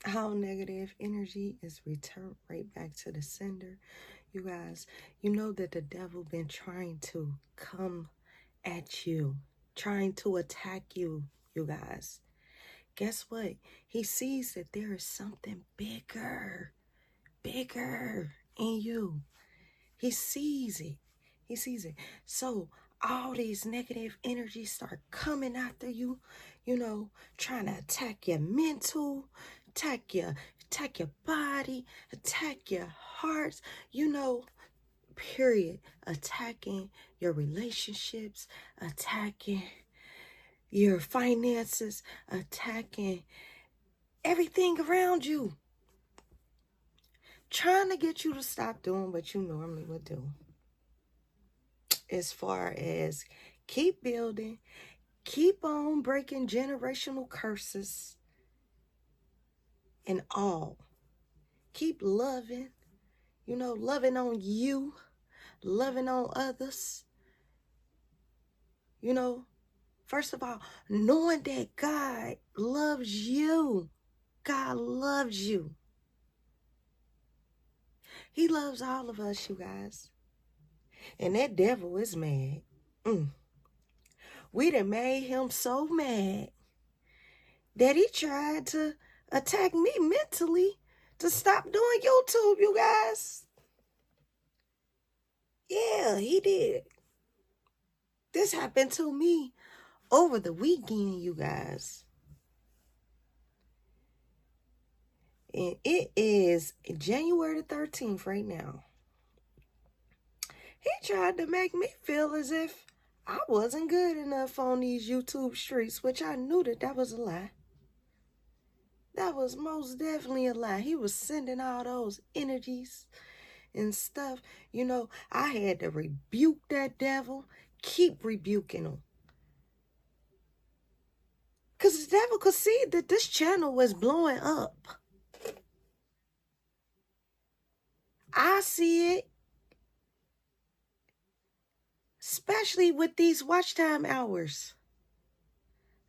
How negative energy is returned right back to the sender. You guys, you know that the devil been trying to come at you, trying to attack you, you guys. Guess what? He sees that there is something bigger in you. He sees it. He sees it. So all these negative energies start coming after you, trying to attack your mental, attack your body, attack your hearts, period. Attacking your relationships, attacking your finances, attacking everything around you. Trying to get you to stop doing what you normally would do. As far as keep building, keep on breaking generational curses and all. Keep loving, loving on you, loving on others. First of all, knowing that God loves you. God loves you. He loves all of us, you guys. And that devil is mad. We done made him so mad that he tried to attack me mentally to stop doing YouTube, you guys. Yeah, he did. This happened to me over the weekend, you guys. And it is January the 13th right now. He tried to make me feel as if I wasn't good enough on these YouTube streets, which I knew that was a lie. That was most definitely a lie. He was sending all those energies and stuff. I had to rebuke that devil, keep rebuking him. Because the devil could see that this channel was blowing up. I see it. Especially with these watch time hours.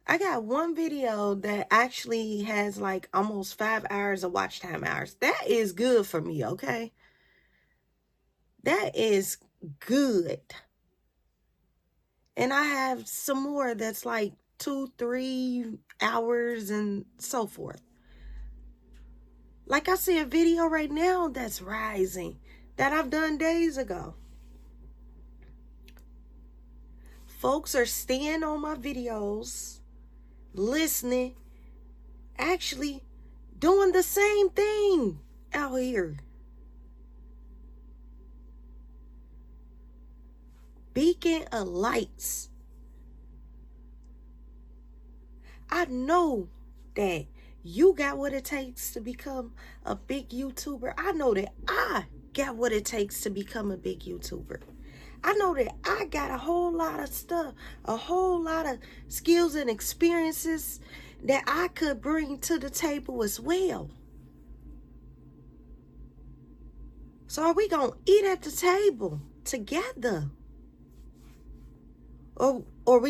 I got one video that actually has like almost 5 hours of watch time hours. That is good for me, okay? That is good. And I have some more that's like 2-3 hours and so forth. Like I see a video right now that's rising that I've done days ago. Folks are staying on my videos, listening, actually doing the same thing out here. Beacon of lights. I know that you got what it takes to become a big YouTuber. I know that I got what it takes to become a big YouTuber. I know that I got a whole lot of stuff, a whole lot of skills and experiences that I could bring to the table as well. So are we going to eat at the table together? Or we